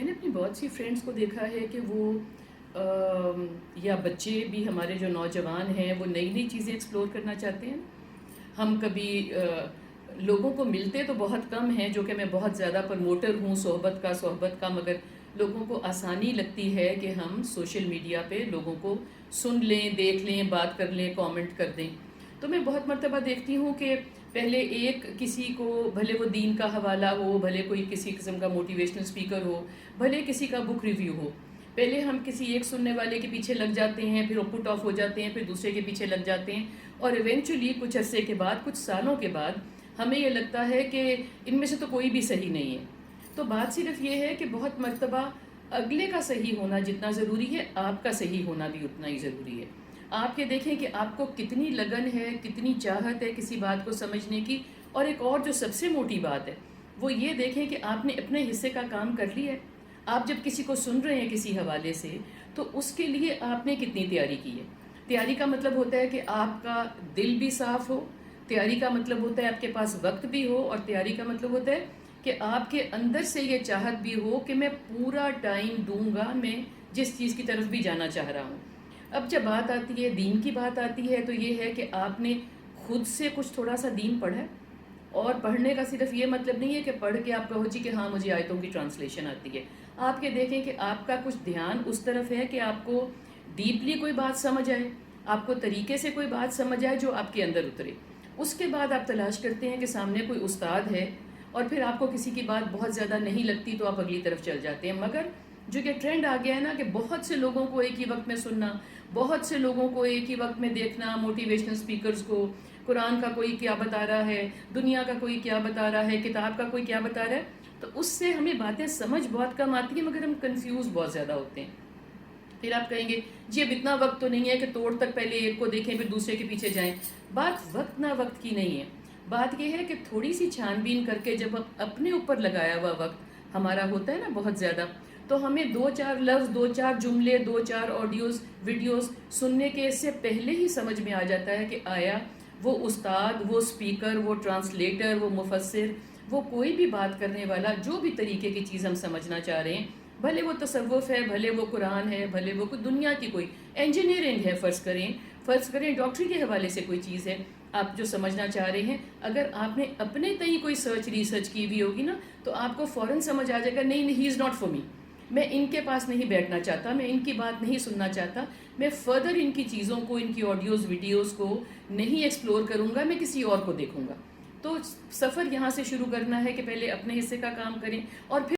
میں نے اپنی بہت سی فرینڈس کو دیکھا ہے کہ وہ یا بچے بھی ہمارے جو نوجوان ہیں وہ نئی نئی چیزیں ایکسپلور کرنا چاہتے ہیں. ہم کبھی لوگوں کو ملتے تو بہت کم ہیں، جو کہ میں بہت زیادہ پروموٹر ہوں صحبت کا، مگر لوگوں کو آسانی لگتی ہے کہ ہم سوشل میڈیا پہ لوگوں کو سن لیں، دیکھ لیں، بات کر لیں، کامنٹ کر دیں. تو میں بہت مرتبہ دیکھتی ہوں کہ پہلے ایک کسی کو، بھلے وہ دین کا حوالہ ہو، بھلے کوئی کسی قسم کا موٹیویشنل اسپیکر ہو، بھلے کسی کا بک ریویو ہو، پہلے ہم کسی ایک سننے والے کے پیچھے لگ جاتے ہیں، پھر وہ پٹ آف ہو جاتے ہیں، پھر دوسرے کے پیچھے لگ جاتے ہیں، اور ایونچولی کچھ عرصے کے بعد، کچھ سالوں کے بعد ہمیں یہ لگتا ہے کہ ان میں سے تو کوئی بھی صحیح نہیں ہے. تو بات صرف یہ ہے کہ بہت مرتبہ اگلے کا صحیح ہونا جتنا ضروری ہے، آپ کا صحیح ہونا بھی اتنا ہی ضروری ہے. آپ یہ دیکھیں کہ آپ کو کتنی لگن ہے، کتنی چاہت ہے کسی بات کو سمجھنے کی. اور ایک اور جو سب سے موٹی بات ہے وہ یہ دیکھیں کہ آپ نے اپنے حصے کا کام کر لیا ہے. آپ جب کسی کو سن رہے ہیں کسی حوالے سے، تو اس کے لیے آپ نے کتنی تیاری کی ہے. تیاری کا مطلب ہوتا ہے کہ آپ کا دل بھی صاف ہو، تیاری کا مطلب ہوتا ہے آپ کے پاس وقت بھی ہو، اور تیاری کا مطلب ہوتا ہے کہ آپ کے اندر سے یہ چاہت بھی ہو کہ میں پورا ٹائم دوں گا میں جس چیز کی طرف بھی جانا چاہ رہا ہوں. اب جب بات آتی ہے دین کی، بات آتی ہے تو یہ ہے کہ آپ نے خود سے کچھ تھوڑا سا دین پڑھا ہے. اور پڑھنے کا صرف یہ مطلب نہیں ہے کہ پڑھ کے آپ کہو جی کہ ہاں مجھے آیتوں کی ٹرانسلیشن آتی ہے. آپ یہ دیکھیں کہ آپ کا کچھ دھیان اس طرف ہے کہ آپ کو ڈیپلی کوئی بات سمجھ آئے، آپ کو طریقے سے کوئی بات سمجھ آئے جو آپ کے اندر اترے. اس کے بعد آپ تلاش کرتے ہیں کہ سامنے کوئی استاد ہے، اور پھر آپ کو کسی کی بات بہت زیادہ نہیں لگتی تو آپ اگلی طرف چل جاتے ہیں. مگر جو کہ ٹرینڈ آ گیا ہے نا کہ بہت سے لوگوں کو ایک ہی وقت میں سننا، بہت سے لوگوں کو ایک ہی وقت میں دیکھنا، موٹیویشنل اسپیکرز کو، قرآن کا کوئی کیا بتا رہا ہے، دنیا کا کوئی کیا بتا رہا ہے، کتاب کا کوئی کیا بتا رہا ہے، تو اس سے ہمیں باتیں سمجھ بہت کم آتی ہیں، مگر ہم کنفیوز بہت زیادہ ہوتے ہیں. پھر آپ کہیں گے جی اب اتنا وقت تو نہیں ہے کہ توڑ تک پہلے ایک کو دیکھیں پھر دوسرے کے پیچھے جائیں. بات وقت نہ وقت کی نہیں ہے. بات یہ ہے کہ تھوڑی سی چھان بین کر کے جب اپنے اوپر لگایا ہوا وقت ہمارا ہوتا ہے نا بہت زیادہ، تو ہمیں دو چار لفظ، دو چار جملے، دو چار آڈیوز، ویڈیوز سننے کے اس سے پہلے ہی سمجھ میں آ جاتا ہے کہ آیا وہ استاد، وہ اسپیکر، وہ ٹرانسلیٹر، وہ مفسر، وہ کوئی بھی بات کرنے والا جو بھی طریقے کی چیز ہم سمجھنا چاہ رہے ہیں، بھلے وہ تصوف ہے، بھلے وہ قرآن ہے، بھلے وہ کوئی دنیا کی کوئی انجینئرنگ ہے، فرض کریں ڈاکٹری کے حوالے سے کوئی چیز ہے آپ جو سمجھنا چاہ رہے ہیں، اگر آپ نے اپنے تئیں کوئی ریسرچ کی ہوئی ہوگی نا، تو آپ کو فوراً سمجھ آ جائے گا نہیں ہی از ناٹ فار می. میں ان کے پاس نہیں بیٹھنا چاہتا، میں ان کی بات نہیں سننا چاہتا، میں فردر ان کی چیزوں کو، ان کی آڈیوز ویڈیوز کو نہیں ایکسپلور کروں گا، میں کسی اور کو دیکھوں گا. تو سفر یہاں سے شروع کرنا ہے کہ پہلے اپنے حصے کا کام کریں، اور پھر